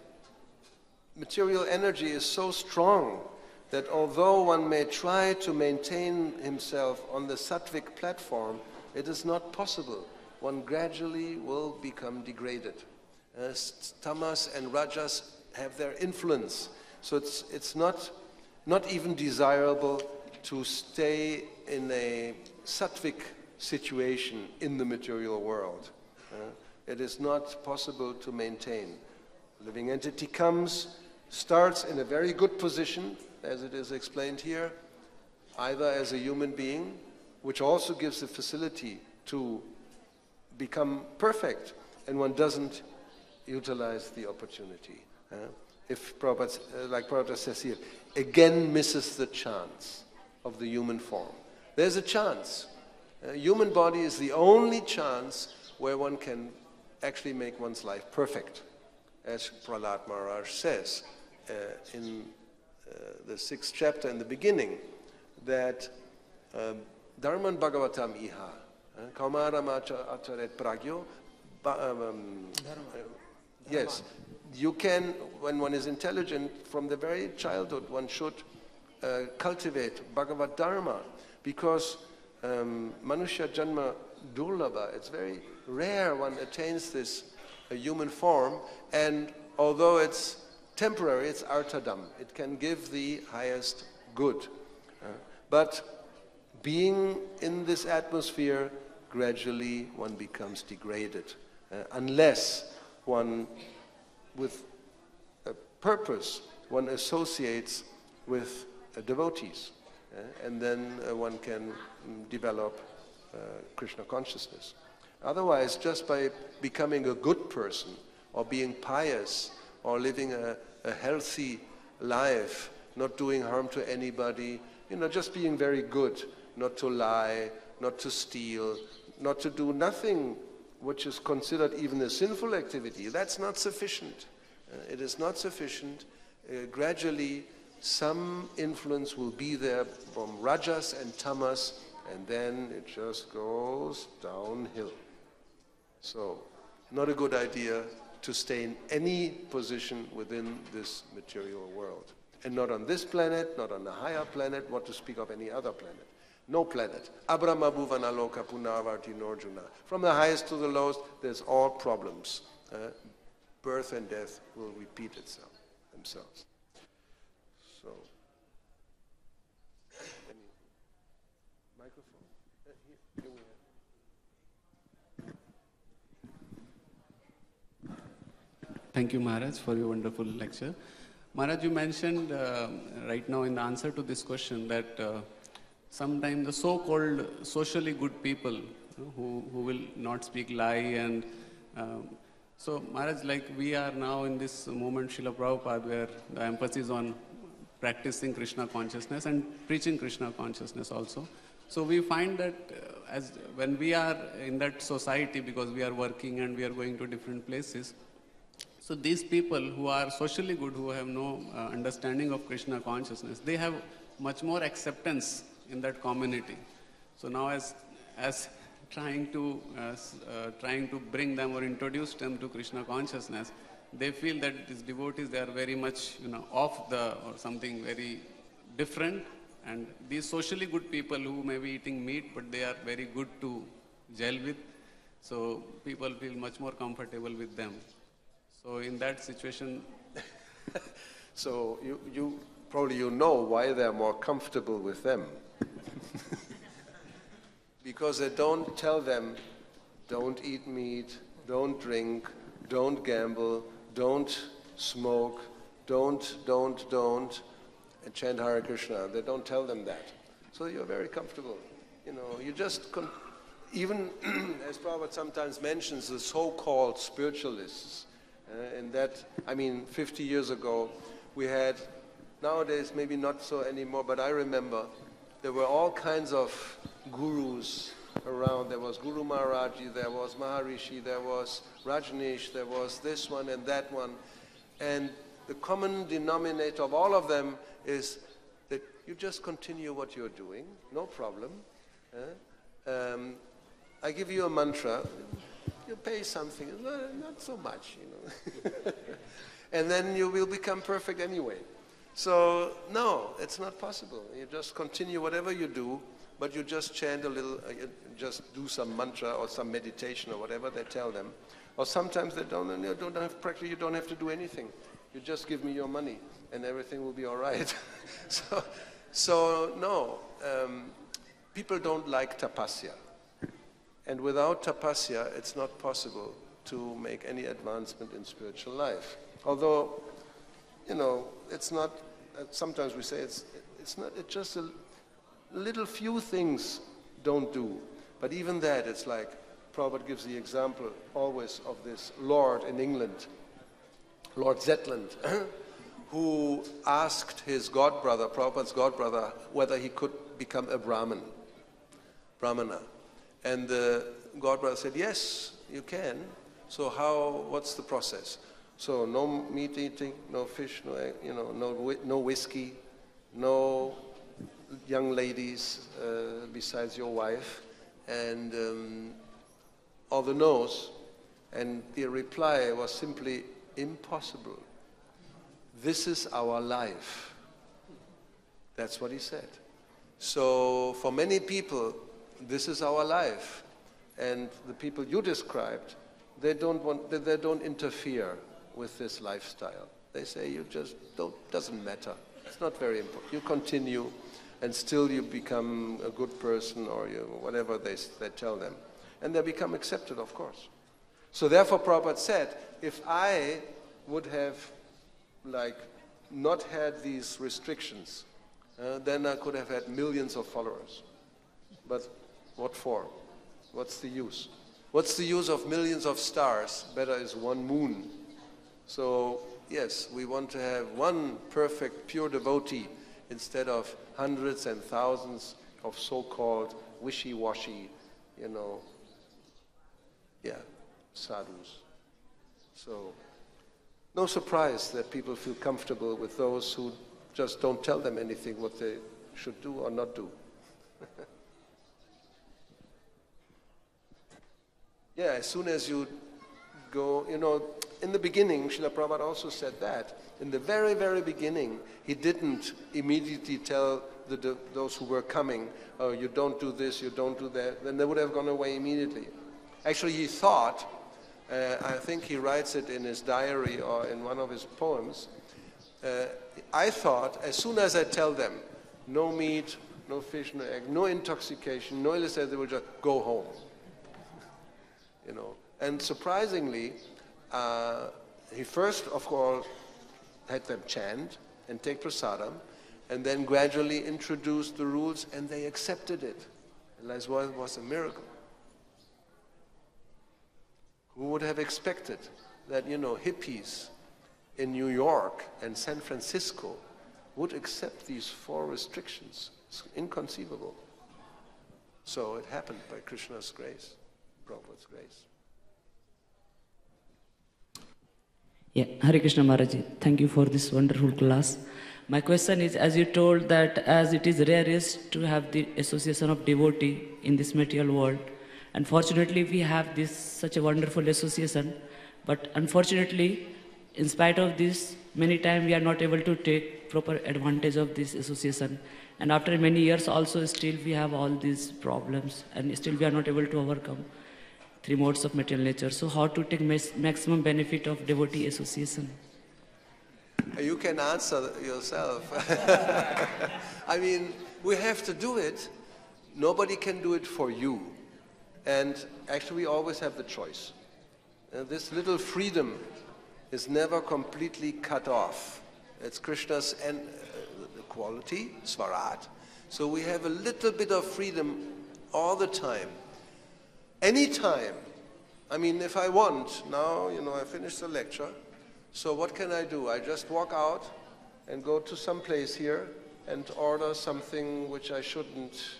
material energy is so strong that although one may try to maintain himself on the sattvic platform, it is not possible. One gradually will become degraded. Tamas and rajas have their influence. So it's not even desirable to stay in a sattvic situation in the material world. It is not possible to maintain. A living entity starts in a very good position, as it is explained here, either as a human being, which also gives the facility to become perfect, and one doesn't utilize the opportunity. If Prabhupada, like Prabhupada says here, again misses the chance of the human form. There's a chance. Human body is the only chance where one can actually make one's life perfect, as Prahlad Maharaj says in the 6th chapter in the beginning, that Dharman Bhagavatam iha, Kaumaram acharet pragyo, yes, you can, when one is intelligent, from the very childhood, one should cultivate Bhagavad Dharma, because Manushya Janma Durlabha, it's very rare one attains this human form, and although it's temporary, it's artadam. It can give the highest good. But being in this atmosphere, gradually one becomes degraded, unless one, with a purpose, one associates with devotees, and then one can develop Krishna consciousness. Otherwise, just by becoming a good person, or being pious, or living a healthy life, not doing harm to anybody, just being very good, not to lie, not to steal, not to do nothing which is considered even a sinful activity, that's not sufficient. It is not sufficient. Gradually, some influence will be there from rajas and tamas, and then it just goes downhill. So, not a good idea to stay in any position within this material world. And not on this planet, not on a higher planet, what to speak of any other planet. No planet. Abrahma bhuvana loka punavarti norjuna. From the highest to the lowest, there's all problems. Birth and death will repeat themselves. So, any microphone? Here we have. Thank you, Maharaj, for your wonderful lecture. Maharaj, you mentioned right now in the answer to this question that sometimes the so-called socially good people who will not speak lie, and so Maharaj, like we are now in this moment, Srila Prabhupada, where the emphasis on practicing Krishna consciousness and preaching Krishna consciousness also. So we find that as when we are in that society, because we are working and we are going to different places, so these people who are socially good, who have no understanding of Krishna consciousness, they have much more acceptance in that community. So now as trying to bring them or introduce them to Krishna consciousness, they feel that these devotees, they are very much off or something very different, and these socially good people who may be eating meat, but they are very good to gel with, so people feel much more comfortable with them. So in that situation... So you probably know why they're more comfortable with them. Because they don't tell them, don't eat meat, don't drink, don't gamble, don't smoke, don't, and chant Hare Krishna. They don't tell them that. So you're very comfortable. You just, even as Prabhupada sometimes mentions, the so-called spiritualists, in that, 50 years ago, we had, nowadays maybe not so anymore, but I remember there were all kinds of gurus around. There was Guru Maharaji, there was Maharishi, there was Rajneesh, there was this one and that one. And the common denominator of all of them is that you just continue what you're doing, no problem. I give you a mantra, you pay something, not so much, and then you will become perfect anyway. So, no, it's not possible. You just continue whatever you do, but you just chant a little, just do some mantra or some meditation or whatever they tell them. Or sometimes they practically you don't have to do anything. You just give me your money and everything will be all right. So no, people don't like tapasya. And without tapasya, it's not possible to make any advancement in spiritual life. Although, it's not, sometimes we say it's just a little few things don't do. But even that, it's like, Prabhupada gives the example always of this lord in England, Lord Zetland, who asked his godbrother, Prabhupada's godbrother, whether he could become a Brahmana. And the godbrother said, yes, you can. So what's the process? So no meat eating, no fish, no egg, no whiskey, no young ladies besides your wife, and all the no's. And the reply was simply, impossible. This is our life. That's what he said. So for many people, this is our life. And the people you described, they don't interfere with this lifestyle. They say, you just doesn't matter. It's not very important. You continue, and still you become a good person, or whatever they tell them. And they become accepted, of course. So therefore Prabhupada said, if I would have not had these restrictions, then I could have had millions of followers. But what for? What's the use? What's the use of millions of stars? Better is one moon. So yes, we want to have one perfect, pure devotee instead of hundreds and thousands of so-called wishy-washy, sadhus. So no surprise that people feel comfortable with those who just don't tell them anything what they should do or not do. As soon as you go, in the beginning, Srila Prabhupada also said that. In the very, very beginning, he didn't immediately tell those who were coming, oh, you don't do this, you don't do that, then they would have gone away immediately. Actually, he thought, I think he writes it in his diary or in one of his poems, I thought, as soon as I tell them, no meat, no fish, no egg, no intoxication, no illicit, they will just go home. And surprisingly, he first of all had them chant and take prasadam, and then gradually introduced the rules, and they accepted it. And that was a miracle. Who would have expected that, hippies in New York and San Francisco would accept these 4 restrictions? It's inconceivable. So it happened by Krishna's grace, Prabhupada's grace. Hare Krishna Maharaj, thank you for this wonderful class. My question is, as you told that as it is rarest to have the association of devotee in this material world, unfortunately we have such a wonderful association, but unfortunately, in spite of this, many times we are not able to take proper advantage of this association. And after many years also, still we have all these problems, and still we are not able to overcome 3 modes of material nature. So how to take maximum benefit of devotee association? You can answer yourself. I mean, we have to do it. Nobody can do it for you. And actually we always have the choice. This little freedom is never completely cut off. It's Krishna's quality, svarat. So we have a little bit of freedom all the time. Anytime. I mean, if I want, now, I finished the lecture, so what can I do? I just walk out and go to some place here and order something which I shouldn't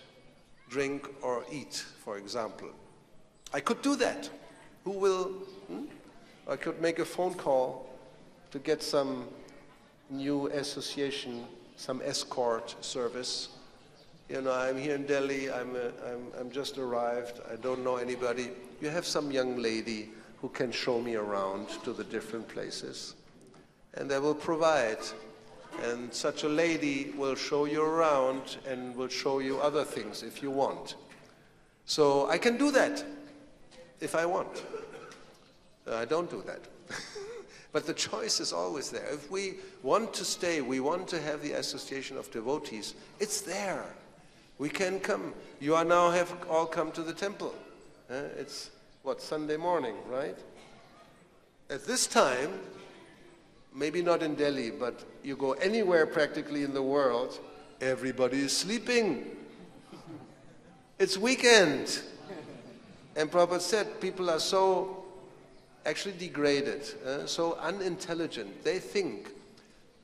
drink or eat, for example. I could do that. Who will? I could make a phone call to get some new association, some escort service. You know, I'm here in Delhi, I'm just arrived, I don't know anybody. You have some young lady who can show me around to the different places, and they will provide. And such a lady will show you around and will show you other things if you want. So I can do that if I want. I don't do that. But the choice is always there. If we want to stay, we want to have the association of devotees, it's there. We can come. You are now have all come to the temple. It's, what, Sunday morning, right? At this time, maybe not in Delhi, but you go anywhere practically in the world, everybody is sleeping. It's weekend. And Prabhupada said people are so actually degraded, so unintelligent. They think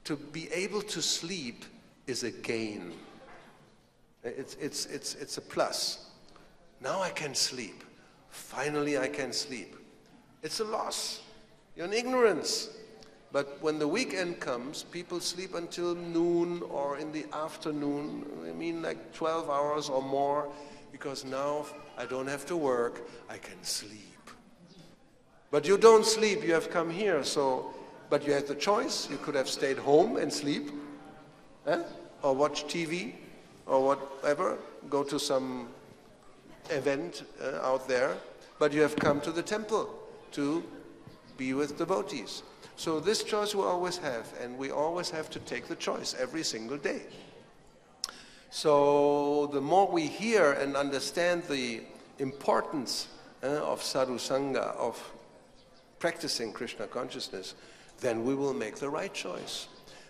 to be able to sleep is a gain. It's a plus. Now I can sleep. Finally I can sleep. It's a loss. You're in ignorance. But when the weekend comes, people sleep until noon or in the afternoon. I mean like 12 hours or more, because now I don't have to work, I can sleep. But you don't sleep, you have come here, so, but you had the choice. You could have stayed home and sleep, or watch TV, or whatever, go to some event out there, but you have come to the temple to be with devotees. So this choice we always have, and we always have to take the choice every single day. So the more we hear and understand the importance of sadhu sangha, of practicing Krishna consciousness, then we will make the right choice.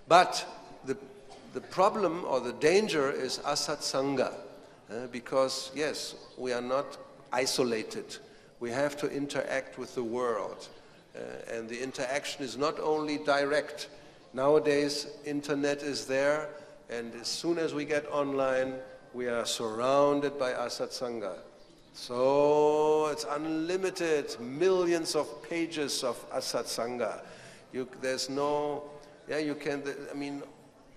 But the problem or the danger is asat sangha, because yes, we are not isolated. We have to interact with the world. And the interaction is not only direct. Nowadays, internet is there, and as soon as we get online, we are surrounded by asat sangha. So it's unlimited, millions of pages of asat sangha. There's no, you can,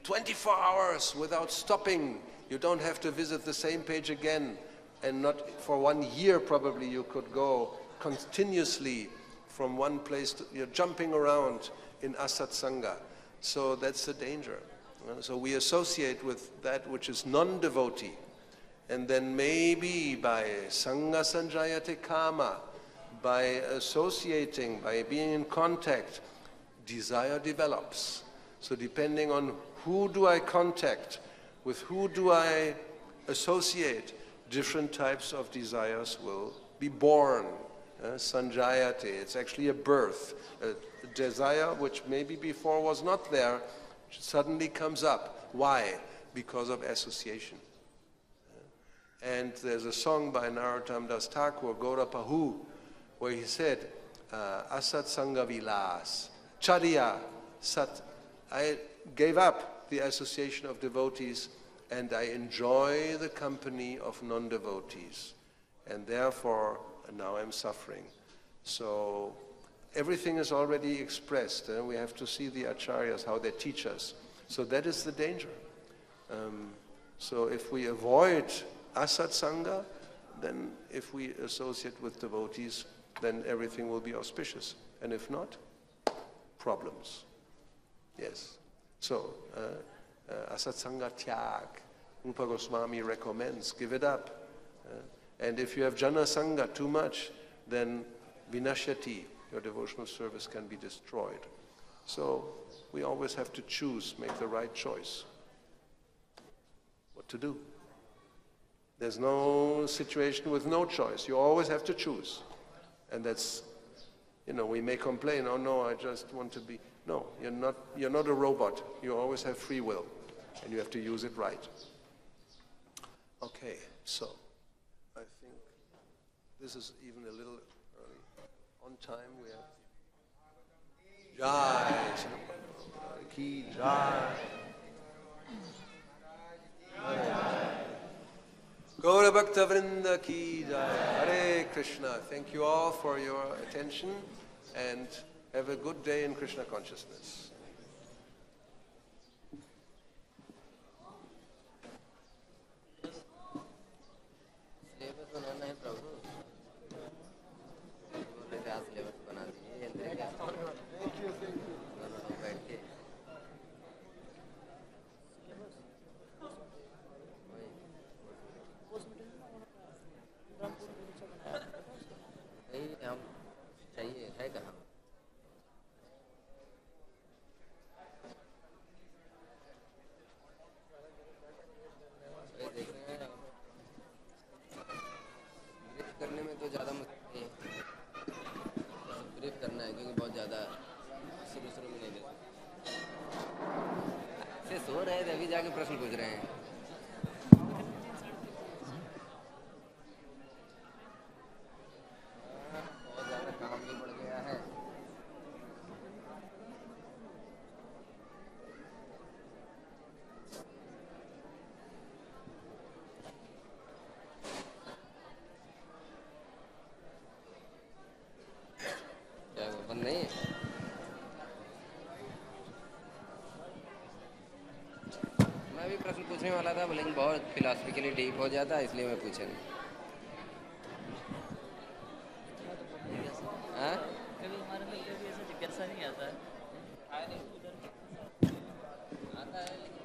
24 hours without stopping. You don't have to visit the same page again. And not for 1 year probably you could go continuously from one place to, you're jumping around in asat sangha. So that's the danger. So we associate with that which is non-devotee. And then maybe by sangha sanjayate kama, by associating, by being in contact, desire develops. So depending on who do I contact, with who do I associate, different types of desires will be born. Sanjayate, it's actually a birth. A desire which maybe before was not there, suddenly comes up. Why? Because of association. And there's a song by Narottam Das Thakur, Gaurapahu, where he said, Asat Sangha Vilas, Charya Sat. I gave up the association of devotees and I enjoy the company of non-devotees. And therefore, now I'm suffering. So everything is already expressed. We have to see the acharyas, how they teach us. So that is the danger. So if we avoid asat sangha, then if we associate with devotees, then everything will be auspicious. And if not, problems. Yes. So, asat sangha tyag, Rupa Goswami recommends, give it up. And if you have jana sangha too much, then vinashyati, your devotional service can be destroyed. So we always have to choose, make the right choice. What to do? There's no situation with no choice. You always have to choose. And that's, we may complain, oh no, I just want to be. No, you're not a robot. You always have free will. And you have to use it right. Okay, so I think this is even a little early. On time we have Jai. Ki Jai. Gaura Bhakta Vrinda Ki Jai. Hare Krishna. Thank you all for your attention and have a good day in Krishna consciousness. जाके प्रश्न पूछ रहे हैं। बहुत ज़्यादा काम भी बढ़ गया है। क्या बंद नहीं है? मैं भी प्रश्न पूछने वाला था, लेकिन बहुत फिलोसफिकली डीप हो जाता, इसलिए मैं पूछा नहीं। हाँ? कभी हमारे में कभी ऐसा जिज्ञासा नहीं आता है। आता है लेकिन